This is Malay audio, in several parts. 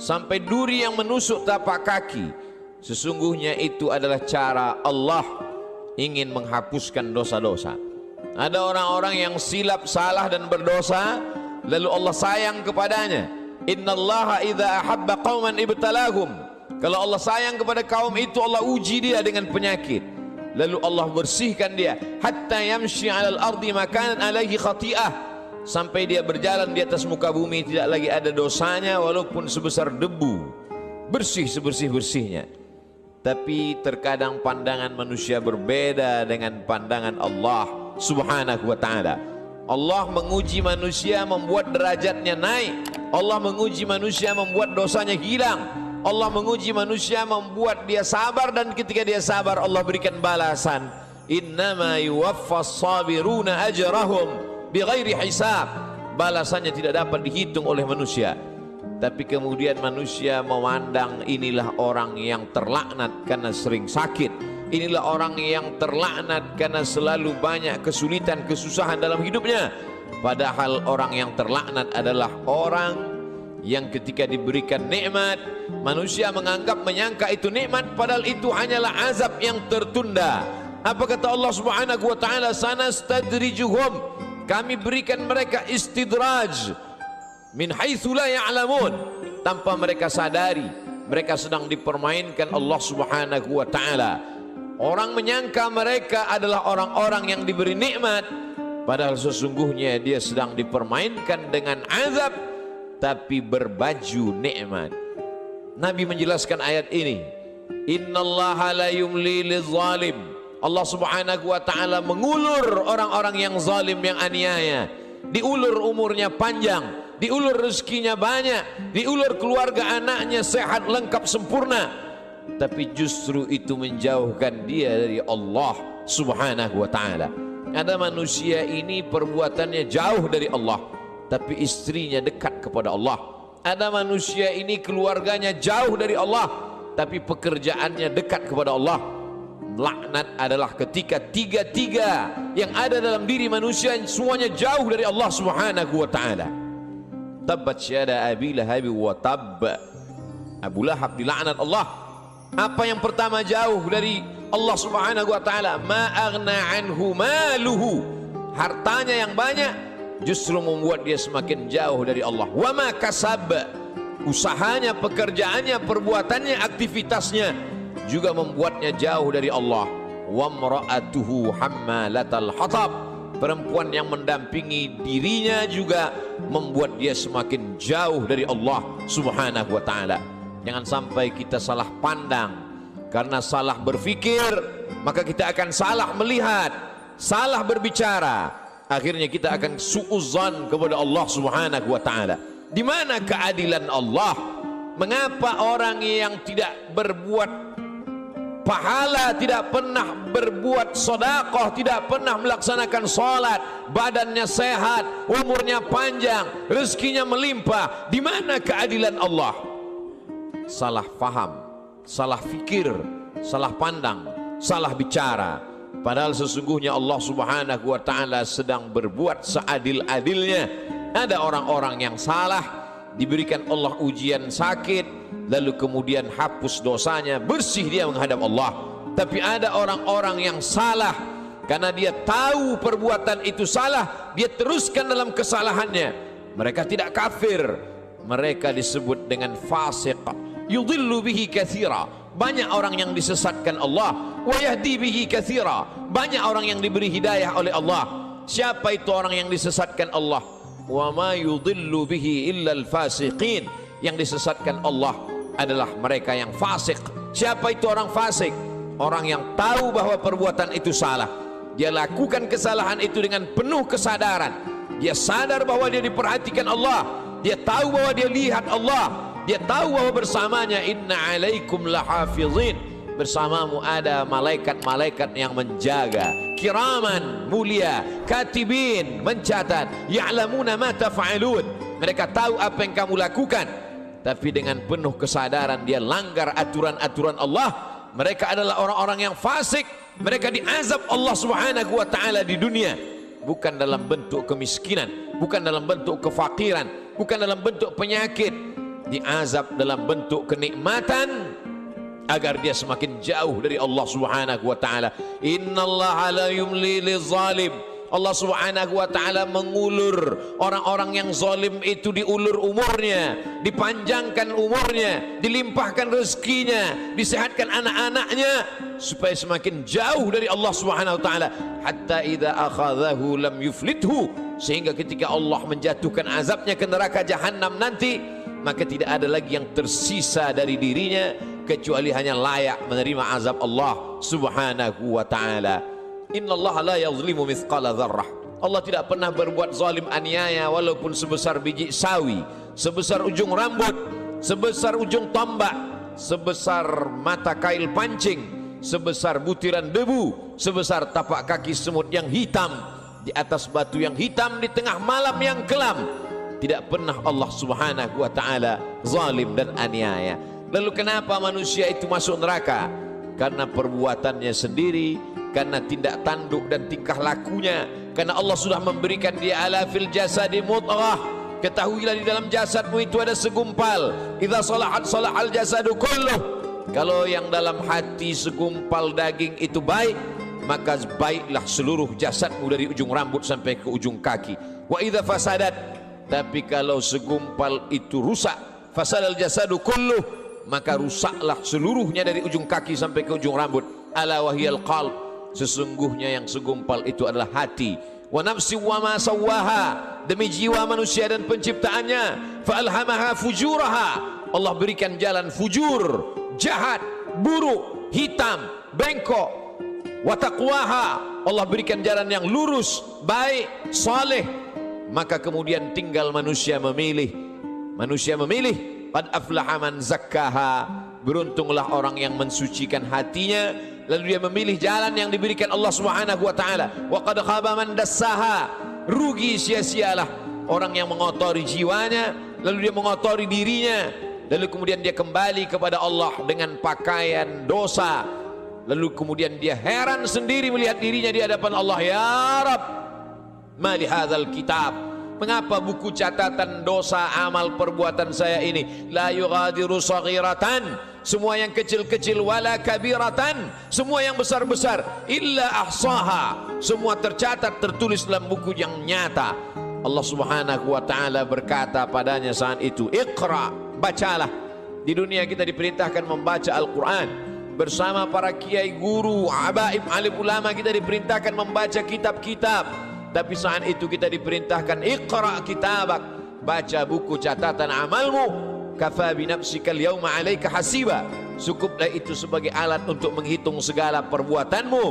sampai duri yang menusuk tapak kaki, sesungguhnya itu adalah cara Allah ingin menghapuskan dosa-dosa. Ada orang-orang yang silap, salah dan berdosa, lalu Allah sayang kepadanya. Innallaha idza ahabba qauman ibtalahum. Kalau Allah sayang kepada kaum itu, Allah uji dia dengan penyakit, lalu Allah bersihkan dia hatta yamshi 'alal ardi makanan alaihi khati'ah, sampai dia berjalan di atas muka bumi tidak lagi ada dosanya walaupun sebesar debu, bersih sebersih-bersihnya. Tapi terkadang pandangan manusia berbeda dengan pandangan Allah Subhanahu wa ta'ala. Allah menguji manusia membuat derajatnya naik. Allah menguji manusia membuat dosanya hilang. Allah menguji manusia membuat dia sabar, dan ketika dia sabar Allah berikan balasan. Innama yuwaffas sabiruna ajrahum bighairi hisab. Balasannya tidak dapat dihitung oleh manusia. Tapi kemudian manusia memandang inilah orang yang terlaknat karena sering sakit, inilah orang yang terlaknat karena selalu banyak kesulitan, kesusahan dalam hidupnya. Padahal orang yang terlaknat adalah orang yang ketika diberikan nikmat, manusia menganggap, menyangka itu nikmat, padahal itu hanyalah azab yang tertunda. Apa kata Allah Subhanahu wa ta'ala? Sanastadrijuhum, kami berikan mereka istidraj min haitsu la ya'lamun, tanpa mereka sadari mereka sedang dipermainkan Allah Subhanahu wa ta'ala. Orang menyangka mereka adalah orang-orang yang diberi nikmat, padahal sesungguhnya dia sedang dipermainkan dengan azab tapi berbaju nikmat. Nabi menjelaskan ayat ini, innallaha la yumli lizalim. Allah Subhanahu wa ta'ala mengulur orang-orang yang zalim, yang aniaya. Diulur umurnya panjang, diulur rezekinya banyak, diulur keluarga anaknya sehat, lengkap, sempurna, tapi justru itu menjauhkan dia dari Allah Subhanahu wa ta'ala. Ada manusia ini perbuatannya jauh dari Allah, tapi istrinya dekat kepada Allah. Ada manusia ini keluarganya jauh dari Allah, tapi pekerjaannya dekat kepada Allah. Laknat adalah ketika tiga-tiga yang ada dalam diri manusia semuanya jauh dari Allah Subhanahu wa ta'ala. Tabbat syada Abi Lahab wa tabb. Abu Lahab dilaknat Allah. Apa yang pertama jauh dari Allah Subhanahu wa ta'ala? Ma aghna anhu maluhu. Hartanya yang banyak justru membuat dia semakin jauh dari Allah. Wa ma kasab. Usahanya, pekerjaannya, perbuatannya, aktivitasnya juga membuatnya jauh dari Allah. Wa mra'atuhu hammalatal hatab. Perempuan yang mendampingi dirinya juga membuat dia semakin jauh dari Allah Subhanahu wa ta'ala. Jangan sampai kita salah pandang. Karena salah berfikir, maka kita akan salah melihat, salah berbicara. Akhirnya kita akan su'uzan kepada Allah Subhanahu wa ta'ala. Di mana keadilan Allah? Mengapa orang yang tidak berbuat pahala, tidak pernah berbuat sedekah, tidak pernah melaksanakan salat, badannya sehat, umurnya panjang, rezekinya melimpah? Di mana keadilan Allah? Salah faham, salah fikir, salah pandang, salah bicara. Padahal sesungguhnya Allah Subhanahu wa ta'ala sedang berbuat seadil-adilnya. Ada orang-orang yang salah, diberikan Allah ujian sakit, lalu kemudian hapus dosanya, bersih dia menghadap Allah. Tapi ada orang-orang yang salah, karena dia tahu perbuatan itu salah, dia teruskan dalam kesalahannya. Mereka tidak kafir, mereka disebut dengan fasik. Yudhillu bihi katsira. Banyak orang yang disesatkan Allah. Wa yahdi bihi katsira. Banyak orang yang diberi hidayah oleh Allah. Siapa itu orang yang disesatkan Allah? Wa ma yudhillu bihi illa al-fasiqin. Yang disesatkan Allah adalah mereka yang fasik. Siapa itu orang fasik? Orang yang tahu bahwa perbuatan itu salah, dia lakukan kesalahan itu dengan penuh kesadaran. Dia sadar bahwa dia diperhatikan Allah, dia tahu bahwa dia lihat Allah, dia tahu bahwa bersamanya inna alaikum lahafizin, bersamamu ada malaikat-malaikat yang menjaga, kiraman, mulia, katibin, mencatat, ya'lamuna ma taf'alun. Mereka tahu apa yang kamu lakukan. Tapi dengan penuh kesadaran dia langgar aturan-aturan Allah. Mereka adalah orang-orang yang fasik. Mereka diazab Allah Subhanahu wa ta'ala di dunia, bukan dalam bentuk kemiskinan, bukan dalam bentuk kefakiran, bukan dalam bentuk penyakit, diazab dalam bentuk kenikmatan agar dia semakin jauh dari Allah Subhanahu wa taala. Innallaha la yumli lizalim. Allah Subhanahu wa taala mengulur orang-orang yang zalim itu, diulur umurnya, dipanjangkan umurnya, dilimpahkan rezekinya, disehatkan anak-anaknya supaya semakin jauh dari Allah Subhanahu wa taala. Hatta idza akhadhahu lam yuflithu, sehingga ketika Allah menjatuhkan azabnya ke neraka jahanam nanti, maka tidak ada lagi yang tersisa dari dirinya kecuali hanya layak menerima azab Allah Subhanahu wa taala. Innallaha la yazlimu mithqala dzarrah. Allah tidak pernah berbuat zalim aniaya walaupun sebesar biji sawi, sebesar ujung rambut, sebesar ujung tombak, sebesar mata kail pancing, sebesar butiran debu, sebesar tapak kaki semut yang hitam di atas batu yang hitam di tengah malam yang kelam. Tidak pernah Allah Subhanahu wa taala zalim dan aniaya. Lalu kenapa manusia itu masuk neraka? Karena perbuatannya sendiri, karena tindak tanduk dan tingkah lakunya. Karena Allah sudah memberikan dia ala fil jasadi mudghah. Ketahuilah di dalam jasadmu itu ada segumpal. Idza salahat salahal jasadu kulluh. Kalau yang dalam hati segumpal daging itu baik, maka baiklah seluruh jasadmu dari ujung rambut sampai ke ujung kaki. Wa idza fasadat, tapi kalau segumpal itu rusak, fasadal jasadu kulluh, maka rusaklah seluruhnya dari ujung kaki sampai ke ujung rambut. Ala wahiyal qalb, sesungguhnya yang segumpal itu adalah hati. Wa nafsi wa ma sawwaha, demi jiwa manusia dan penciptaannya. Fa alhamaha fujuraha, Allah berikan jalan fujur, jahat, buruk, hitam, bengkok. Wa taqwaha, Allah berikan jalan yang lurus, baik, saleh. Maka kemudian tinggal manusia memilih. Manusia memilih. Qad aflaha man zakkaha, beruntunglah orang yang mensucikan hatinya, lalu dia memilih jalan yang diberikan Allah Subhanahu wa taala. Wa qad khaba man dassaha, rugi sia-sialah orang yang mengotori jiwanya, lalu dia mengotori dirinya, lalu kemudian dia kembali kepada Allah dengan pakaian dosa, lalu kemudian dia heran sendiri melihat dirinya di hadapan Allah. Ya Rabb, ma li hadzal kitab, mengapa buku catatan dosa amal perbuatan saya ini la yughadiru saghiratan, semua yang kecil-kecil, wala kabiratan, semua yang besar-besar, illa ahsaha, semua tercatat tertulis dalam buku yang nyata. Allah Subhanahu wa taala berkata padanya saat itu, Iqra, bacalah. Di dunia kita diperintahkan membaca Al-Quran bersama para kiai, guru, abaib, alim ulama, kita diperintahkan membaca kitab-kitab. Tapi saat itu kita diperintahkan Iqra kitabak, baca buku catatan amalmu. Kafa bi nafsika al-yawma 'alaika hasiba, cukuplah itu sebagai alat untuk menghitung segala perbuatanmu.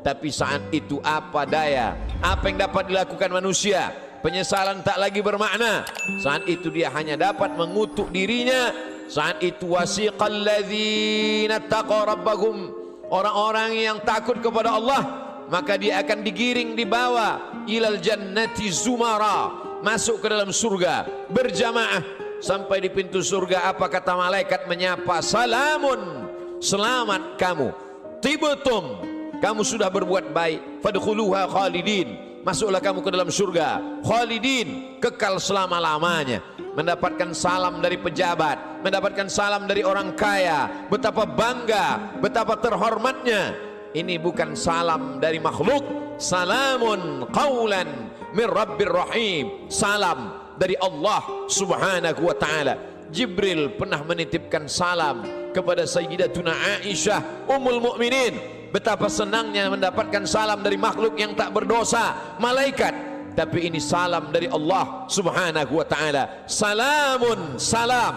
Tapi saat itu apa daya, apa yang dapat dilakukan manusia? Penyesalan tak lagi bermakna. Saat itu dia hanya dapat mengutuk dirinya. Saat itu wasiqal ladzina taqaw rabbahum, orang-orang yang takut kepada Allah, maka dia akan digiring, dibawa ilal jannati zumara, masuk ke dalam surga berjamaah. Sampai di pintu surga, apa kata malaikat menyapa? Salamun, selamat kamu, tibtum, kamu sudah berbuat baik, fadkhuluha khalidin, masuklah kamu ke dalam surga khalidin, kekal selama-lamanya. Mendapatkan salam dari pejabat, mendapatkan salam dari orang kaya, betapa bangga, betapa terhormatnya. Ini bukan salam dari makhluk. Salamun qawlan min rabbir rahim, salam dari Allah Subhanahu wa taala. Jibril pernah menitipkan salam kepada Sayyidatuna Aisyah Ummul Mukminin. Betapa senangnya mendapatkan salam dari makhluk yang tak berdosa, malaikat. Tapi ini salam dari Allah Subhanahu wa taala. Salamun, salam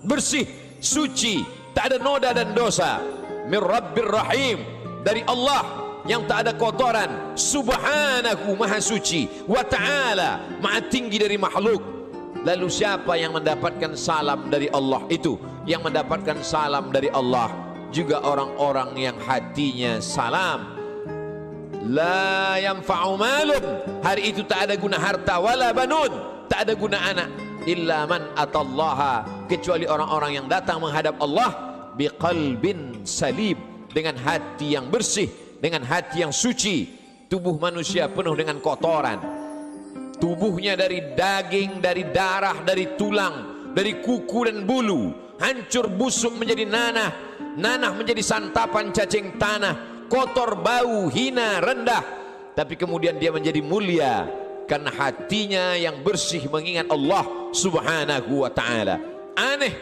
bersih, suci, tak ada noda dan dosa. Min rabbir rahim, dari Allah yang tak ada kotoran, subhanahu, maha suci, wa ta'ala, maha tinggi dari makhluk. Lalu siapa yang mendapatkan salam dari Allah itu? Yang mendapatkan salam dari Allah juga orang-orang yang hatinya salam. La yanfa'u malun, hari itu tak ada guna harta, wala banun, tak ada guna anak, illa man atallaha, kecuali orang-orang yang datang menghadap Allah biqalbin salim, dengan hati yang bersih, dengan hati yang suci. Tubuh manusia penuh dengan kotoran, tubuhnya dari daging, dari darah, dari tulang, dari kuku dan bulu, hancur busuk menjadi nanah, nanah menjadi santapan cacing tanah, kotor, bau, hina, rendah. Tapi kemudian dia menjadi mulia karena hatinya yang bersih mengingat Allah subhanahu wa ta'ala. Aneh,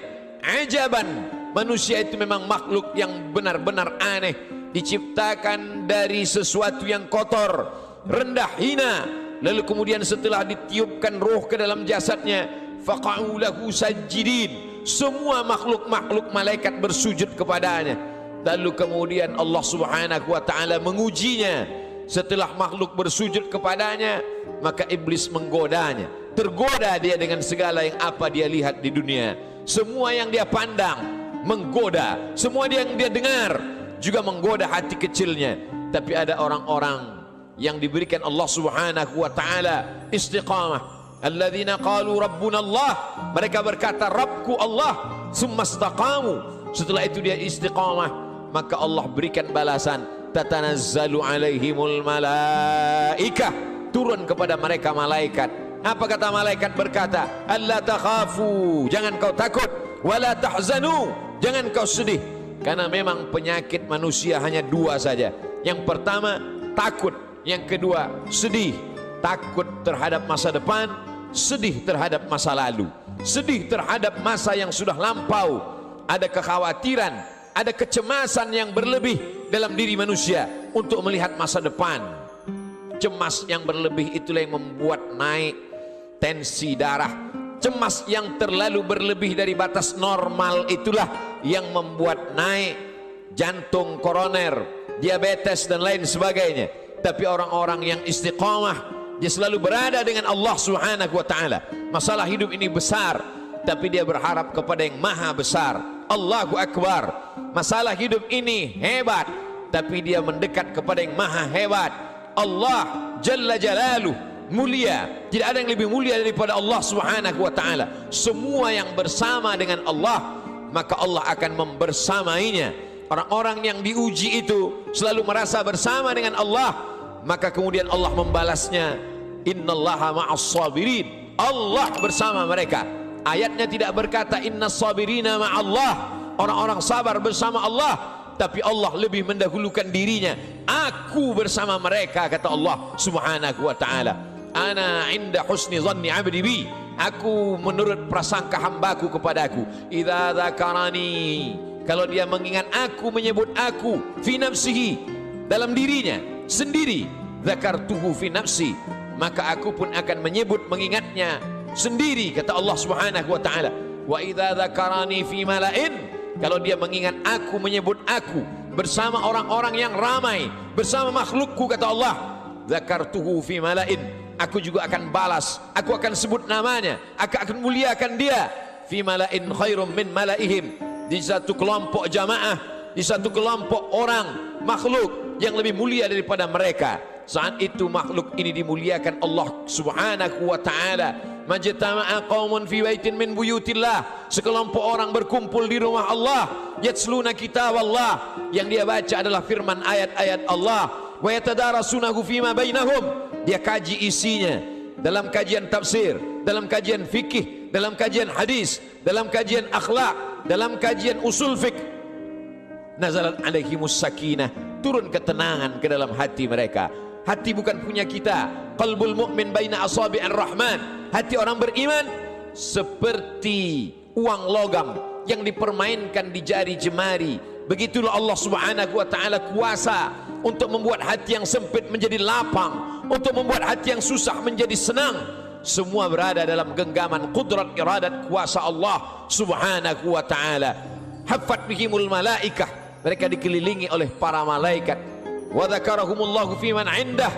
ajaban, manusia itu memang makhluk yang benar-benar aneh, diciptakan dari sesuatu yang kotor, rendah, hina. Lalu kemudian setelah ditiupkan roh ke dalam jasadnya, faqa'u lahu sajidin, semua makhluk-makhluk malaikat bersujud kepadanya. Lalu kemudian Allah subhanahu wa ta'ala mengujinya. Setelah makhluk bersujud kepadanya, maka iblis menggodanya. Tergoda dia dengan segala yang apa dia lihat di dunia. Semua yang dia pandang menggoda, semua yang dia dengar juga menggoda hati kecilnya. Tapi ada orang-orang yang diberikan Allah subhanahu wa ta'ala istiqamah. Alladzina qalu rabbuna Allah, mereka berkata Rabbku Allah, summa istaqamu, setelah itu dia istiqamah, maka Allah berikan balasan. Tatanazzalu alaihimul malaikah, turun kepada mereka malaikat. Apa kata malaikat? Berkata, alla takhafu, jangan kau takut, wala tahzanu, jangan kau sedih. Karena memang penyakit manusia hanya dua saja. Yang pertama takut, yang kedua sedih. Takut terhadap masa depan, sedih terhadap masa lalu, sedih terhadap masa yang sudah lampau. Ada kekhawatiran, ada kecemasan yang berlebih dalam diri manusia untuk melihat masa depan. Cemas yang berlebih itulah yang membuat naik tensi darah. Cemas yang terlalu berlebih dari batas normal itulah yang membuat naik jantung koroner, diabetes dan lain sebagainya. Tapi orang-orang yang istiqamah, dia selalu berada dengan Allah subhanahu wa ta'ala. Masalah hidup ini besar, tapi dia berharap kepada yang maha besar. Allahu Akbar. Masalah hidup ini hebat, tapi dia mendekat kepada yang maha hebat. Allah Jalla Jalaluh, mulia. Tidak ada yang lebih mulia daripada Allah subhanahu wa ta'ala. Semua yang bersama dengan Allah, maka Allah akan membersamainya. Orang-orang yang diuji itu selalu merasa bersama dengan Allah, maka kemudian Allah membalasnya, innallaha ma'as sabirin, Allah bersama mereka. Ayatnya tidak berkata innas sabirina ma'allah, orang-orang sabar bersama Allah, tapi Allah lebih mendahulukan dirinya. Aku bersama mereka, kata Allah subhanahu wa ta'ala. Ana inda husni zanni abdi bi, aku menurut prasangka hambaku kepadaku. Idza dzakarani, kalau dia mengingat aku, menyebut aku, fi nafsihi, dalam dirinya sendiri, dzakartuhu fi nafsi, maka aku pun akan menyebut, mengingatnya sendiri, kata Allah subhanahu wa ta'ala. Wa idza dzakarani fi mala'in, kalau dia mengingat aku, menyebut aku bersama orang-orang yang ramai, bersama makhlukku, kata Allah, dzakartuhu fi mala'in, aku juga akan balas, aku akan sebut namanya, aku akan muliakan dia. Fi mala'in khairum min mala'ihim, di satu kelompok jamaah, di satu kelompok orang makhluk yang lebih mulia daripada mereka. Saat itu makhluk ini dimuliakan Allah subhanahu wa ta'ala. Majtama'a qaumun fi baitin min buyutillah, sekelompok orang berkumpul di rumah Allah, yatsluna kitab Allah, yang dia baca adalah firman ayat-ayat Allah, wa yatadarasunahu fima bainahum, dia kaji isinya dalam kajian tafsir, dalam kajian fikih, dalam kajian hadis, dalam kajian akhlak, dalam kajian usul fiqh. Nazalat alaihimus sakinah, turun ketenangan ke dalam hati mereka. Hati bukan punya kita. Qalbul mu'min baina asabi'ir rahman, hati orang beriman seperti uang logam yang dipermainkan di jari jemari. Begitulah Allah subhanahu wa ta'ala kuasa untuk membuat hati yang sempit menjadi lapang, untuk membuat hati yang susah menjadi senang. Semua berada dalam genggaman qudrat iradat kuasa Allah subhanahu wa ta'ala. Haffat bihimul malaikah, mereka dikelilingi oleh para malaikat. Wa dzakarahumullahu fi man indah,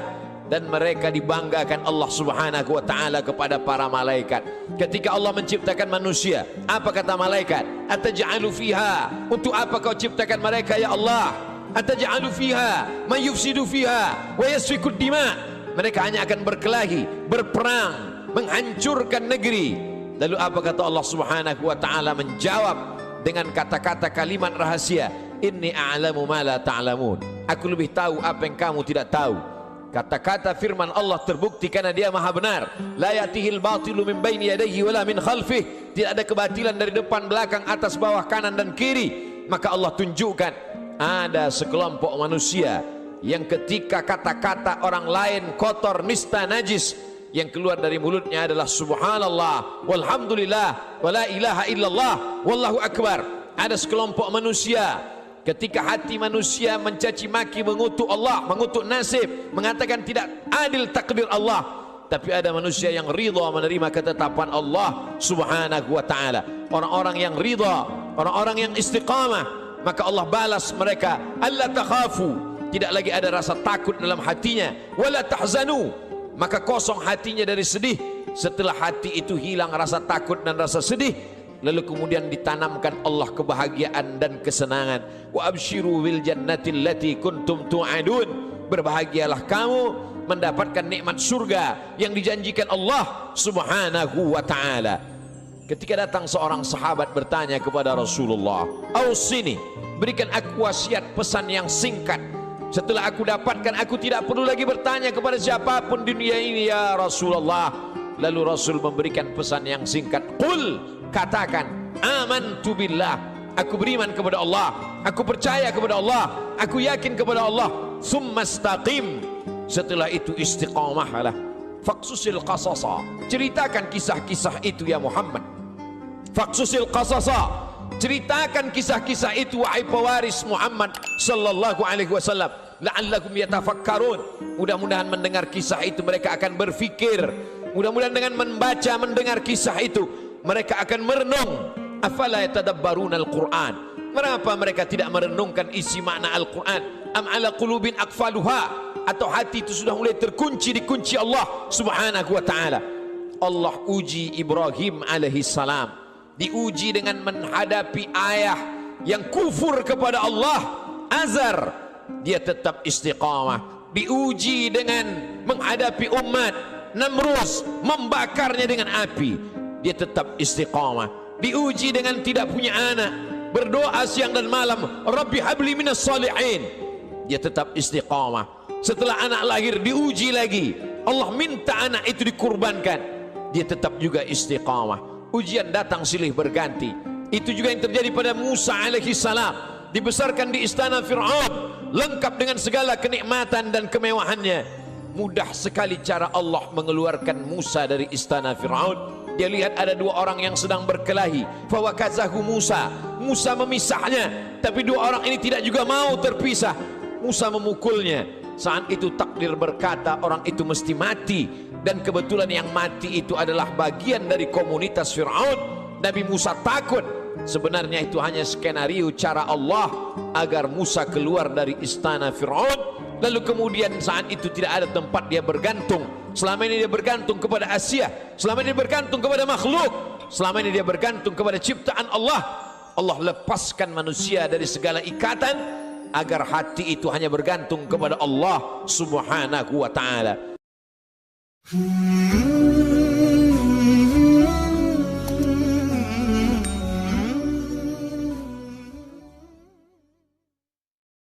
dan mereka dibanggakan Allah subhanahu wa ta'ala kepada para malaikat. Ketika Allah menciptakan manusia, apa kata malaikat? Ataj'alu fiha, untuk apa kau ciptakan mereka ya Allah? Ataj'alu fiha man yufsidu fiha wa yasfiku dima, mereka hanya akan berkelahi, berperang, menghancurkan negeri. Lalu apa kata Allah subhanahu wa ta'ala? Menjawab dengan kata-kata kalimat rahasia, inni a'lamu ma la ta'lamun, aku lebih tahu apa yang kamu tidak tahu. Kata-kata firman Allah terbukti karena dia maha benar. La yatihil batilu min baini yadayhi wala min khalfih, tidak ada kebatilan dari depan, belakang, atas, bawah, kanan dan kiri. Maka Allah tunjukkan ada sekelompok manusia yang ketika kata-kata orang lain kotor, nista, najis, yang keluar dari mulutnya adalah subhanallah, walhamdulillah, wala ilaha illallah, wallahu akbar. Ada sekelompok manusia ketika hati manusia mencaci maki, mengutuk Allah, mengutuk nasib, mengatakan tidak adil takdir Allah, tapi ada manusia yang ridha menerima ketetapan Allah subhanahu wa ta'ala. Orang-orang yang ridha, orang-orang yang istiqamah, maka Allah balas mereka, alla takhafu, tidak lagi ada rasa takut dalam hatinya, wala tahzanu, maka kosong hatinya dari sedih. Setelah hati itu hilang rasa takut dan rasa sedih, lalu kemudian ditanamkan Allah kebahagiaan dan kesenangan. Wa abshiru bil jannati allati kuntum tu'adun, berbahagialah kamu mendapatkan nikmat surga yang dijanjikan Allah subhanahu wa ta'ala. Ketika datang seorang sahabat bertanya kepada Rasulullah, "Ausini, berikan aku wasiat pesan yang singkat. Setelah aku dapatkan, aku tidak perlu lagi bertanya kepada siapapun di dunia ini ya Rasulullah." Lalu Rasul memberikan pesan yang singkat, "Qul," katakan, "amantu billah, aku beriman kepada Allah, aku percaya kepada Allah, aku yakin kepada Allah. Tsumma istaqim, setelah itu istiqamahlah. Faqsusil qasasa, ceritakan kisah-kisah itu ya Muhammad. Faqsusil qasasa, ceritakan kisah-kisah itu wahai pewaris Muhammad sallallahu alaihi wasallam. La'allakum yatafakkarun, mudah-mudahan mendengar kisah itu mereka akan berfikir. Mudah-mudahan dengan membaca, mendengar kisah itu mereka akan merenung. Afala yatadabbaruna al-Quran, kenapa mereka tidak merenungkan isi makna Al-Quran? Am ala qulubin aqfaluha, atau hati itu sudah mulai terkunci di kunci Allah subhanahu wa ta'ala. Allah uji Ibrahim alaihi salam, diuji dengan menghadapi ayah yang kufur kepada Allah, Azar, dia tetap istiqamah. Diuji dengan menghadapi umat Namrus, membakarnya dengan api, dia tetap istiqamah. Diuji dengan tidak punya anak, berdoa siang dan malam, Rabbi habli minas salihin, dia tetap istiqamah. Setelah anak lahir diuji lagi, Allah minta anak itu dikurbankan, dia tetap juga istiqamah. Ujian datang silih berganti. Itu juga yang terjadi pada Musa alaihi salam, dibesarkan di istana Fir'aun, lengkap dengan segala kenikmatan dan kemewahannya. Mudah sekali cara Allah mengeluarkan Musa dari istana Fir'aun. Dia lihat ada dua orang yang sedang berkelahi, fawakazahu Musa, Musa memisahnya, tapi dua orang ini tidak juga mau terpisah. Musa memukulnya. Saat itu takdir berkata orang itu mesti mati, dan kebetulan yang mati itu adalah bagian dari komunitas Fir'aun. Nabi Musa takut. Sebenarnya itu hanya skenario cara Allah agar Musa keluar dari istana Fir'aun. Lalu kemudian saat itu tidak ada tempat dia bergantung. Selama ini dia bergantung kepada Asia, selama ini dia bergantung kepada makhluk, selama ini dia bergantung kepada ciptaan Allah. Allah lepaskan manusia dari segala ikatan agar hati itu hanya bergantung kepada Allah subhanahu wa ta'ala.